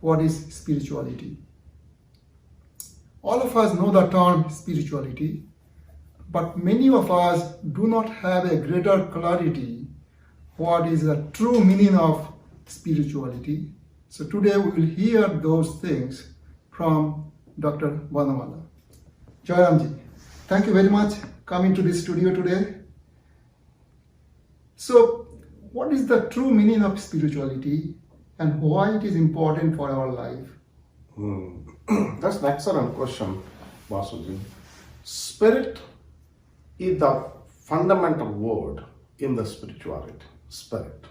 what is spirituality. All of us know the term spirituality, but many of us do not have a greater clarity what is the true meaning of spirituality. So today we will hear those things from Dr. Vanamala. Jairamji, thank you very much coming to this studio today. So what is the true meaning of spirituality and why it is important for our life? That's an excellent question, Basuji. Spirit is the fundamental word in the spirituality. Spirit.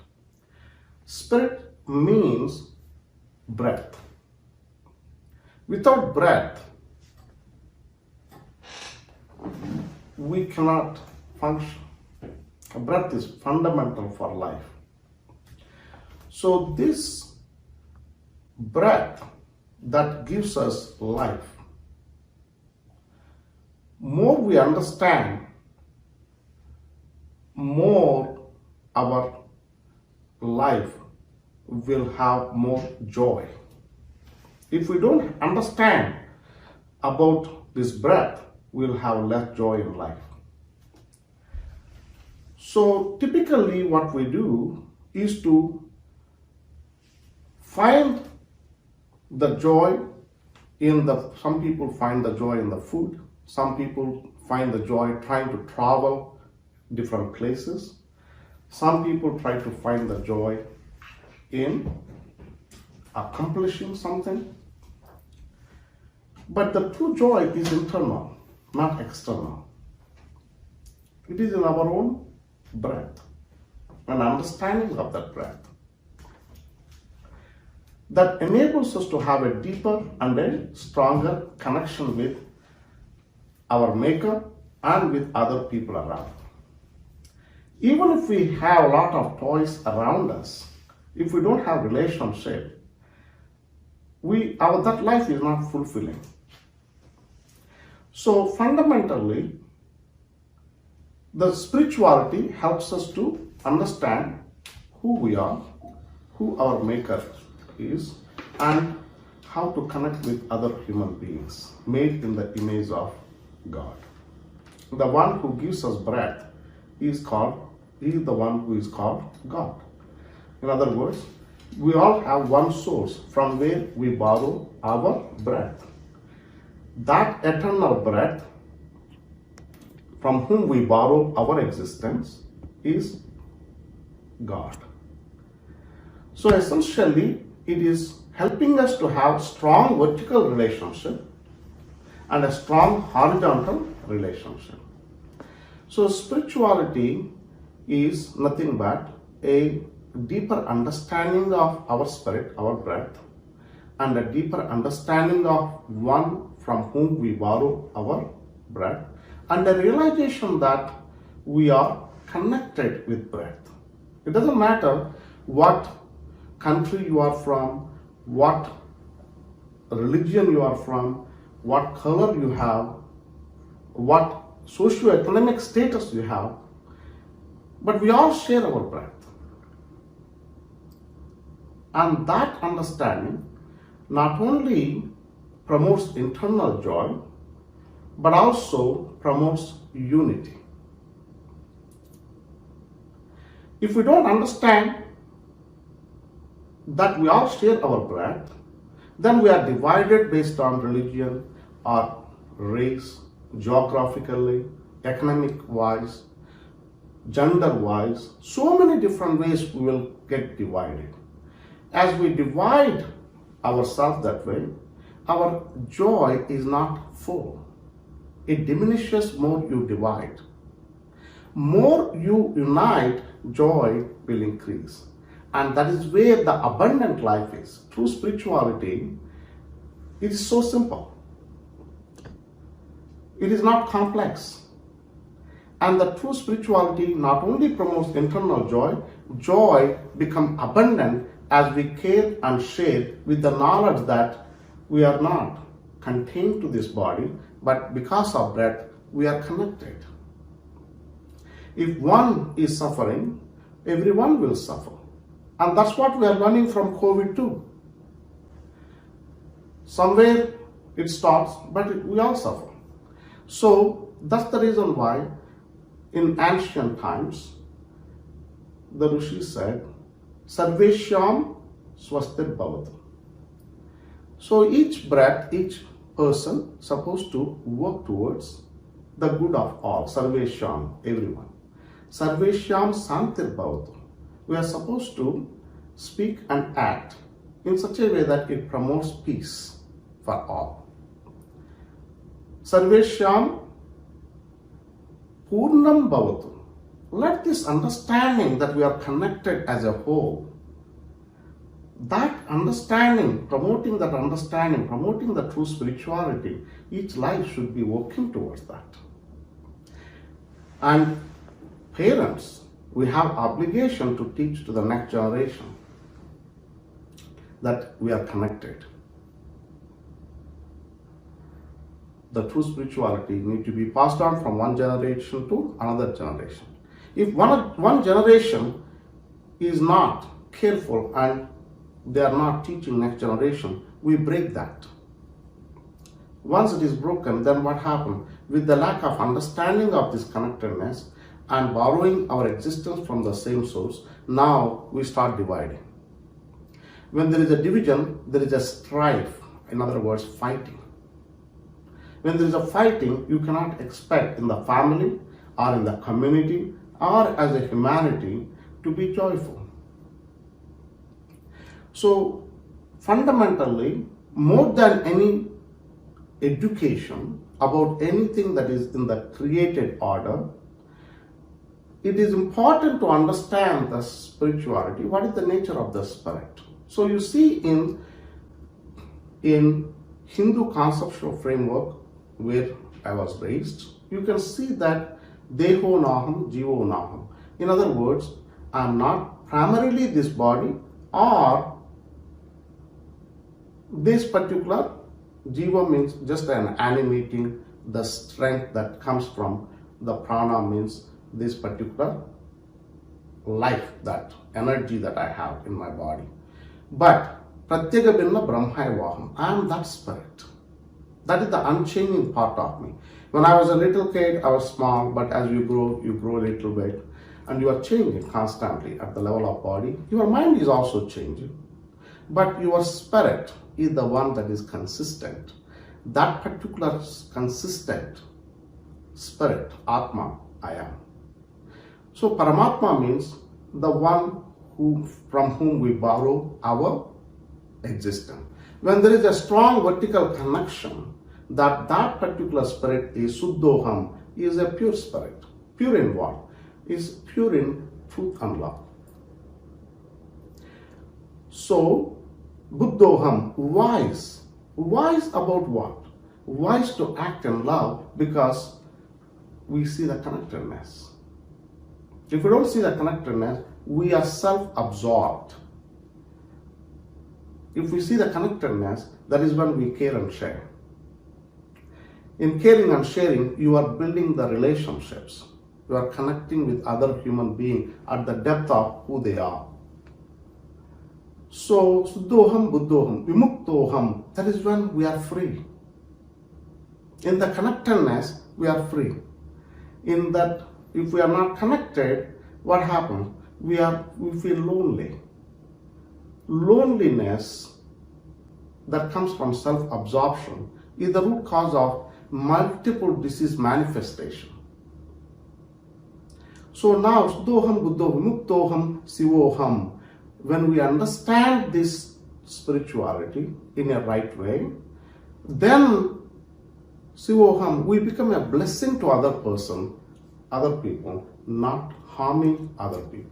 Spirit means breath. Without breath, we cannot function. Breath is fundamental for life. So this breath that gives us life, more we understand, more our life will have more joy. If we don't understand about this breath, we'll have less joy in life. So typically what we do is to find the joy in some people find the joy in the food, some people find the joy trying to travel different places, some people try to find the joy in accomplishing something. But the true joy is internal, not external. It is in our own breath, an understanding of that breath that enables us to have a deeper and a stronger connection with our Maker and with other people around. Even if we have a lot of toys around us, if we don't have relationship, that life is not fulfilling. So fundamentally, the spirituality helps us to understand who we are, who our Maker is, and how to connect with other human beings made in the image of God. The one who gives us breath is the one who is called God. In other words, we all have one source from where we borrow our breath. That eternal breath from whom we borrow our existence is God. So essentially, it is helping us to have strong vertical relationship and a strong horizontal relationship. So spirituality is nothing but a deeper understanding of our spirit, our breath, and a deeper understanding of one from whom we borrow our breath, and a realization that we are connected with breath. It doesn't matter what country you are from, what religion you are from, what color you have, what socio-economic status you have, but we all share our breath. And that understanding not only promotes internal joy, but also promotes unity. If we don't understand that we all share our breath, then we are divided based on religion or race, geographically, economic-wise, gender-wise. So many different ways we will get divided. As we divide ourselves that way, our joy is not full. It diminishes more you divide. More you unite, joy will increase. And that is where the abundant life is. True spirituality, it is so simple. It is not complex. And the true spirituality not only promotes internal joy, joy becomes abundant as we care and share with the knowledge that we are not contained to this body, but because of breath, we are connected. If one is suffering, everyone will suffer. And that's what we are learning from COVID too. Somewhere it starts, but we all suffer. So that's the reason why in ancient times the Rishi said, Sarveshyam Swastir Bhavatu. So each breath, each person supposed to work towards the good of all. Sarveshyam, everyone. Sarveshyam Santir Bhavatu. We are supposed to speak and act in such a way that it promotes peace for all. Sarveshyam Purnam Bhavatu. Let this understanding that we are connected as a whole, that understanding, promoting the true spirituality, each life should be working towards that. And parents, we have obligation to teach to the next generation that we are connected. The true spirituality need to be passed on from one generation to another generation. If one generation is not careful and they are not teaching next generation, we break that. Once it is broken, then what happens? With the lack of understanding of this connectedness and borrowing our existence from the same source, now we start dividing. When there is a division, there is a strife, in other words, fighting. When there is a fighting, you cannot expect in the family or in the community or as a humanity to be joyful. So fundamentally, more than any education about anything that is in the created order, it is important to understand the spirituality. What is the nature of the spirit? So you see in Hindu conceptual framework where I was raised, you can see that Deho Naham, Jivo Naham. In other words, I am not primarily this body or this particular Jiva means just an animating, the strength that comes from the prana means this particular life, that energy that I have in my body. But Pratyega Binna Brahmaya Vaham, I am that spirit. That is the unchanging part of me. When I was a little kid, I was small, but as you grow a little bit, and you are changing constantly at the level of body. Your mind is also changing, but your spirit is the one that is consistent. That particular consistent spirit, Atma, I am. So Paramatma means the one from whom we borrow our existence. When there is a strong vertical connection, that particular spirit is Suddhoham, is a pure spirit. Pure in what? Is pure in truth and love. So, Buddhoham, wise. Wise about what? Wise to act in love because we see the connectedness. If we don't see the connectedness, we are self-absorbed. If we see the connectedness, that is when we care and share. In caring and sharing, you are building the relationships. You are connecting with other human beings at the depth of who they are. So, Suddhoham, Buddhoham, Vimuktoham, that is when we are free. In the connectedness, we are free. In that, if we are not connected, what happens? We feel lonely. Loneliness that comes from self-absorption is the root cause of multiple disease manifestation. So now, Suddhoham, Buddhoham, Vimuktoham, Sivoham, when we understand this spirituality in a right way, then Sivoham, we become a blessing to other people, not harming other people.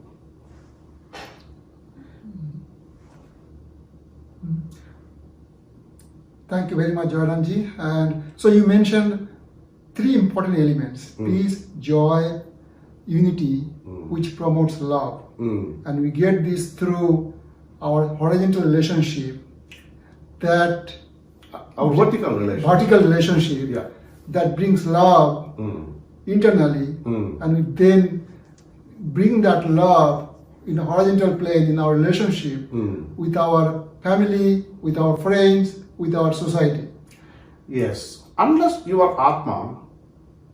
Thank you very much, Jordanji. And so you mentioned three important elements: peace, joy, unity, which promotes love. And we get this through our horizontal relationship, that our vertical relationship, that brings love internally, and we then bring that love in a horizontal plane in our relationship with our family, with our friends, with our society. Yes, unless your Atma,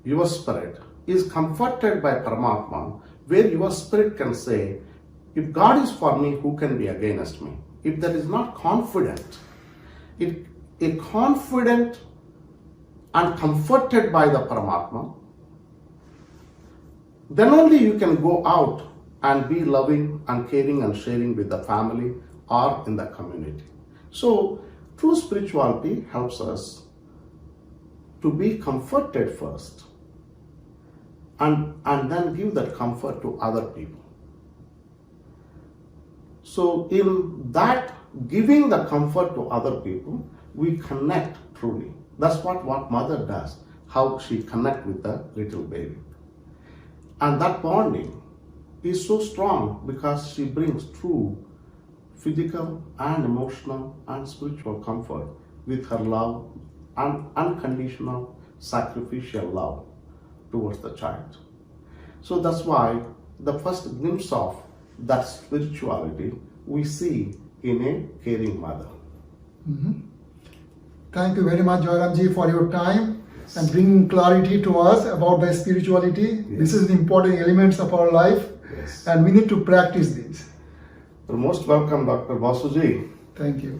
your spirit, is comforted by Paramatma, where your spirit can say, if God is for me, who can be against me? If that is not confident, if a confident and comforted by the Paramatma, then only you can go out and be loving and caring and sharing with the family or in the community. So, true spirituality helps us to be comforted first and then give that comfort to other people. So, in that giving the comfort to other people, we connect truly. That's what mother does, how she connects with the little baby. And that bonding is so strong because she brings true physical and emotional and spiritual comfort with her love and unconditional sacrificial love towards the child. So that's why the first glimpse of that spirituality we see in a caring mother. Thank you very much, Joyramji, for your time and bringing clarity to us about the spirituality. Yes. This is the important elements of our life, Yes. and we need to practice this. You're most welcome, Dr. Vasuji. Thank you.